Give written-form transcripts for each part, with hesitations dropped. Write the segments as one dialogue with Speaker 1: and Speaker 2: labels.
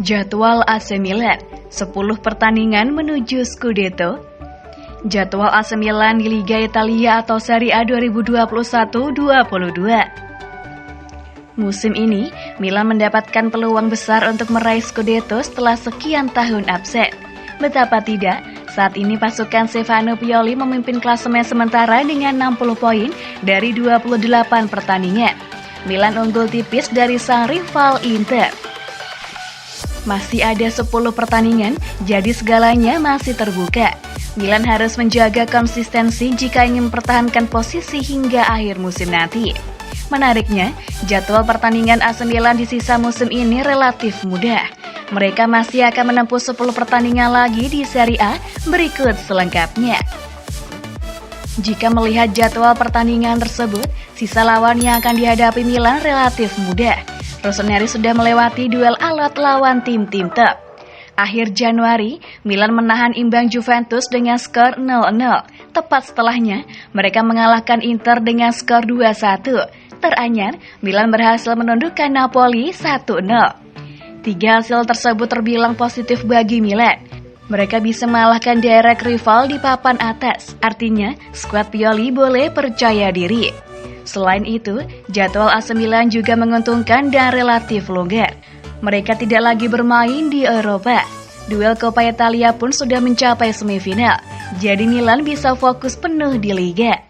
Speaker 1: Jadwal AC Milan, 10 pertandingan menuju Scudetto. Jadwal AC Milan di Liga Italia atau Serie A 2021-22. Musim ini, Milan mendapatkan peluang besar untuk meraih Scudetto setelah sekian tahun absen. Betapa tidak, saat ini pasukan Stefano Pioli memimpin klasemen sementara dengan 60 poin dari 28 pertandingan. Milan unggul tipis dari sang rival Inter. Masih ada 10 pertandingan, jadi segalanya masih terbuka. Milan harus menjaga konsistensi jika ingin mempertahankan posisi hingga akhir musim nanti. Menariknya, jadwal pertandingan AC Milan di sisa musim ini relatif mudah. Mereka masih akan menempuh 10 pertandingan lagi di Serie A, berikut selengkapnya. Jika melihat jadwal pertandingan tersebut, sisa lawan yang akan dihadapi Milan relatif mudah. Rossoneri sudah melewati duel alot lawan tim-tim top. Akhir Januari, Milan menahan imbang Juventus dengan skor 0-0. Tepat setelahnya, mereka mengalahkan Inter dengan skor 2-1. Teranyar, Milan berhasil menundukkan Napoli 1-0. 3 hasil tersebut terbilang positif bagi Milan. Mereka bisa mengalahkan derek rival di papan atas. Artinya, skuad Pioli boleh percaya diri. Selain itu, jadwal AC Milan juga menguntungkan dan relatif longgar. Mereka tidak lagi bermain di Eropa. Duel Coppa Italia pun sudah mencapai semifinal. Jadi Milan bisa fokus penuh di Liga.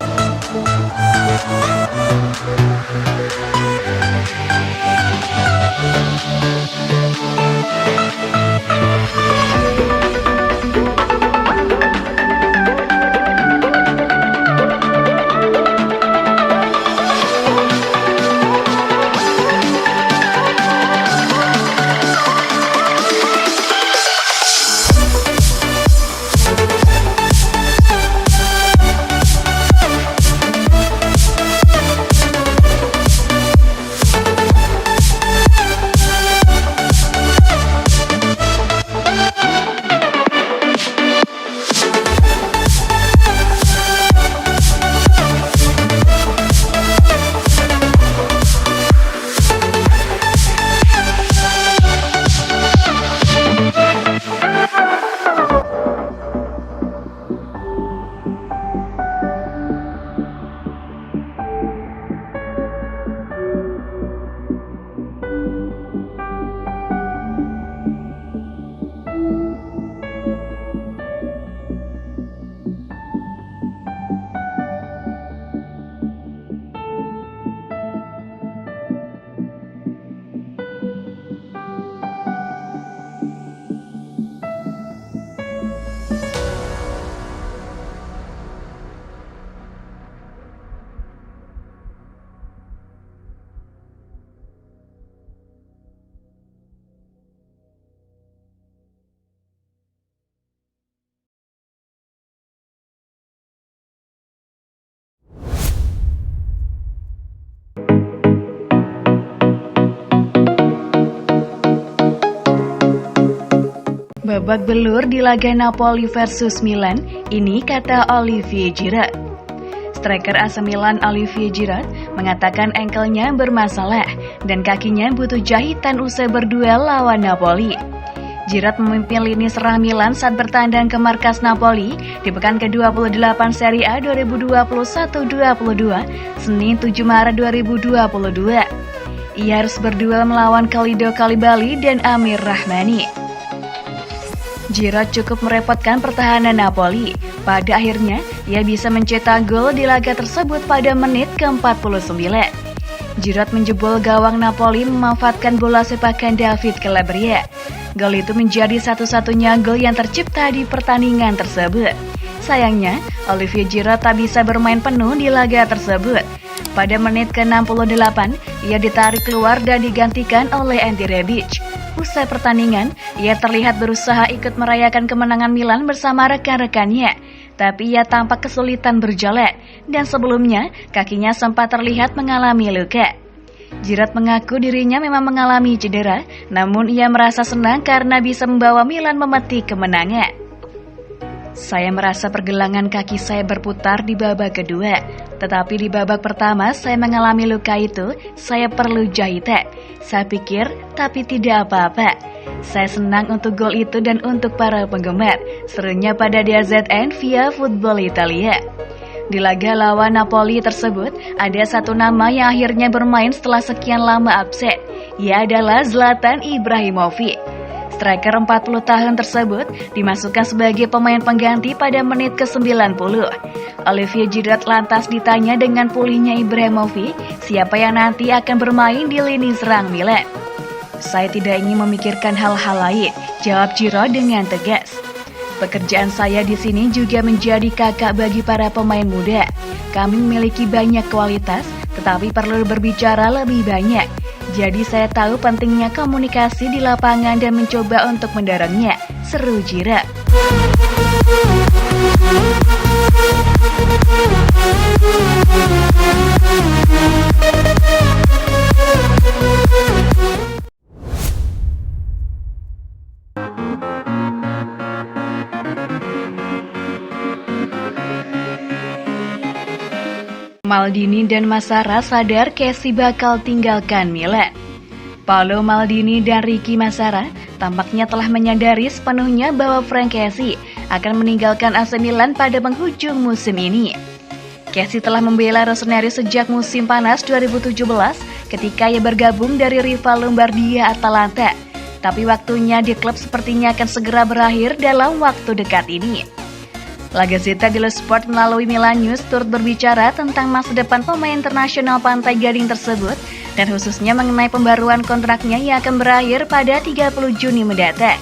Speaker 1: Babak belur di laga Napoli versus Milan, ini kata Olivier Giroud. Striker AC Milan Olivier Giroud mengatakan engkelnya bermasalah dan kakinya butuh jahitan usai berduel lawan Napoli. Giroud memimpin lini serang Milan saat bertandang ke markas Napoli di pekan ke-28 Serie A 2021-22, Senin 7 Maret 2022. Ia harus berduel melawan Khalido Koulibaly dan Amir Rahmani. Giroud cukup merepotkan pertahanan Napoli. Pada akhirnya, ia bisa mencetak gol di laga tersebut pada menit ke-49. Giroud menjebol gawang Napoli memanfaatkan bola sepakan David Calabria. Gol itu menjadi satu-satunya gol yang tercipta di pertandingan tersebut. Sayangnya, Olivier Giroud tak bisa bermain penuh di laga tersebut. Pada menit ke-68, ia ditarik keluar dan digantikan oleh Ante Rebic. Usai pertandingan, ia terlihat berusaha ikut merayakan kemenangan Milan bersama rekan-rekannya. Tapi ia tampak kesulitan berjalan, dan sebelumnya kakinya sempat terlihat mengalami luka. Giroud mengaku dirinya memang mengalami cedera, namun ia merasa senang karena bisa membawa Milan memetik kemenangan. Saya merasa pergelangan kaki saya berputar di babak kedua. Tetapi di babak pertama saya mengalami luka itu, saya perlu jahitan. Saya pikir, tapi tidak apa-apa. Saya senang untuk gol itu dan untuk para penggemar. Serunya pada DAZN via Football Italia. Di laga lawan Napoli tersebut, ada satu nama yang akhirnya bermain setelah sekian lama absen. Ia adalah Zlatan Ibrahimovic. Striker 40 tahun tersebut dimasukkan sebagai pemain pengganti pada menit ke-90. Olivier Giroud lantas ditanya dengan pulihnya Ibrahimovic, siapa yang nanti akan bermain di lini serang Milan. Saya tidak ingin memikirkan hal-hal lain, jawab Giroud dengan tegas. Pekerjaan saya di sini juga menjadi kakak bagi para pemain muda. Kami memiliki banyak kualitas, tetapi perlu berbicara lebih banyak. Jadi saya tahu pentingnya komunikasi di lapangan dan mencoba untuk mendorongnya, seru Giroud. Maldini dan Massara sadar Kessie bakal tinggalkan Milan. Paolo Maldini dan Ricky Massara tampaknya telah menyadari sepenuhnya bahwa Frank Kessie akan meninggalkan AC Milan pada penghujung musim ini. Kessie telah membela Rossoneri sejak musim panas 2017 ketika ia bergabung dari rival Lombardia Atalanta. Tapi waktunya di klub sepertinya akan segera berakhir dalam waktu dekat ini. La Gazzetta dello Sport melalui Milan News turut berbicara tentang masa depan pemain internasional Pantai Gading tersebut dan khususnya mengenai pembaruan kontraknya yang akan berakhir pada 30 Juni mendatang.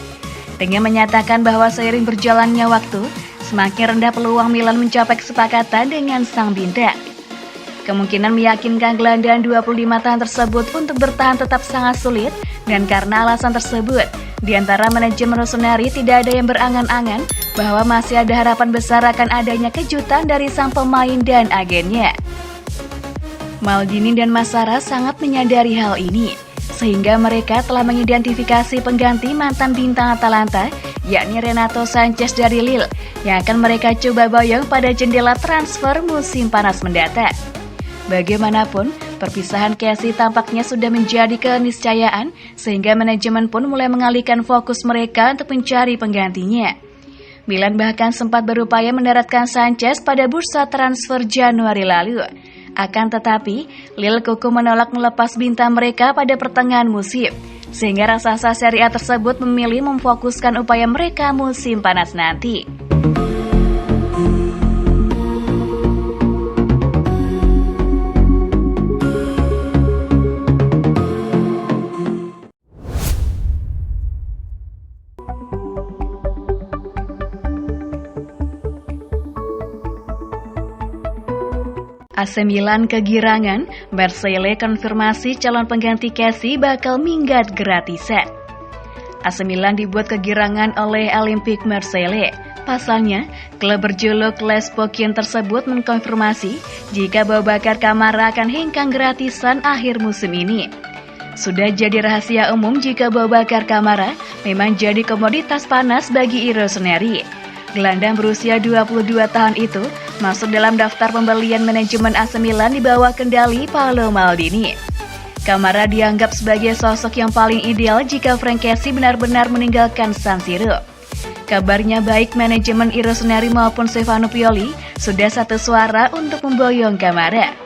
Speaker 1: Dengan menyatakan bahwa seiring berjalannya waktu, semakin rendah peluang Milan mencapai kesepakatan dengan sang bintang. Kemungkinan meyakinkan gelandang 25 tahun tersebut untuk bertahan tetap sangat sulit dan karena alasan tersebut, di antara manajemen Rossoneri tidak ada yang berangan-angan bahwa masih ada harapan besar akan adanya kejutan dari sang pemain dan agennya. Maldini dan Massara sangat menyadari hal ini, sehingga mereka telah mengidentifikasi pengganti mantan bintang Atalanta, yakni Renato Sanchez dari Lille, yang akan mereka coba boyong pada jendela transfer musim panas mendatang. Bagaimanapun, perpisahan Kessie tampaknya sudah menjadi keniscayaan, sehingga manajemen pun mulai mengalihkan fokus mereka untuk mencari penggantinya. Milan bahkan sempat berupaya mendaratkan Sanchez pada bursa transfer Januari lalu. Akan tetapi, Lille kukuh menolak melepas bintang mereka pada pertengahan musim, sehingga raksasa Serie A tersebut memilih memfokuskan upaya mereka musim panas nanti. AC Milan kegirangan, Marseille konfirmasi calon pengganti Kessie bakal minggat gratisan. AC Milan dibuat kegirangan oleh Olympique Marseille. Pasalnya, klub berjuluk Les Pokien tersebut mengkonfirmasi jika Boubacar Kamara akan hengkang gratisan akhir musim ini. Sudah jadi rahasia umum jika Boubacar Kamara memang jadi komoditas panas bagi Rossoneri. Gelandang berusia 22 tahun itu masuk dalam daftar pembelian manajemen AC Milan di bawah kendali Paolo Maldini. Kamara dianggap sebagai sosok yang paling ideal jika Frank Kessie benar-benar meninggalkan San Siro. Kabarnya baik manajemen Rossoneri maupun Stefano Pioli sudah satu suara untuk memboyong Kamara.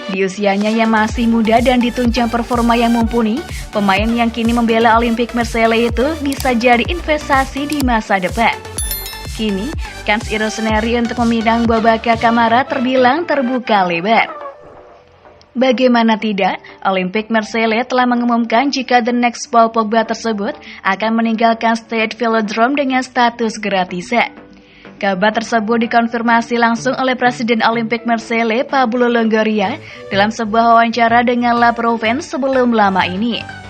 Speaker 1: Di usianya yang masih muda dan ditunjang performa yang mumpuni, pemain yang kini membela Olympique Marseille itu bisa jadi investasi di masa depan. Kini, kans Rossoneri untuk meminang Boubacar Kamara terbilang terbuka lebar. Bagaimana tidak, Olympique Marseille telah mengumumkan jika The Next Paul Pogba tersebut akan meninggalkan Stade Velodrome dengan status gratisan. Kabar tersebut dikonfirmasi langsung oleh Presiden Olympique Marseille Pablo Longoria dalam sebuah wawancara dengan La Provence sebelum lama ini.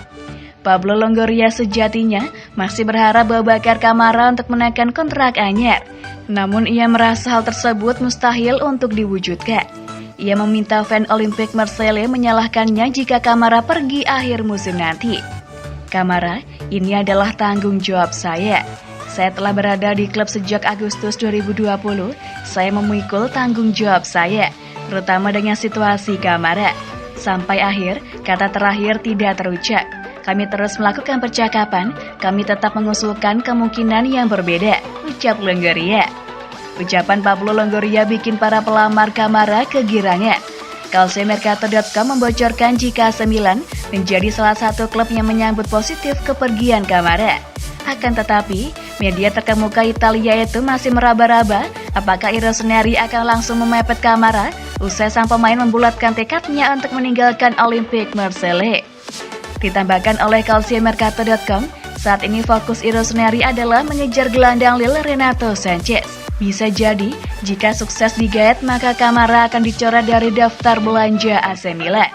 Speaker 1: Pablo Longoria sejatinya masih berharap Boubacar Kamara untuk menaikkan kontrak anyar. Namun ia merasa hal tersebut mustahil untuk diwujudkan. Ia meminta fan Olympique Marseille menyalahkannya jika Kamara pergi akhir musim nanti. Kamara, ini adalah tanggung jawab saya. Saya telah berada di klub sejak Agustus 2020, saya memikul tanggung jawab saya, terutama dengan situasi Kamara. Sampai akhir, kata terakhir tidak terucap. Kami terus melakukan percakapan, kami tetap mengusulkan kemungkinan yang berbeda, ucap Longoria. Ucapan Pablo Longoria bikin para pelamar Kamara kegirangan. Calciomercato.com membocorkan jika AC Milan menjadi salah satu klub yang menyambut positif kepergian Kamara. Akan tetapi, media terkemuka Italia itu masih meraba-raba apakah I Rossoneri akan langsung memepet Kamara usai sang pemain membulatkan tekadnya untuk meninggalkan Olympique Marseille. Ditambahkan oleh Calciomercato.com, saat ini fokus I Rossoneri adalah mengejar gelandang Lille Renato Sanchez. Bisa jadi, jika sukses digaet maka Kamara akan dicoret dari daftar belanja AC Milan.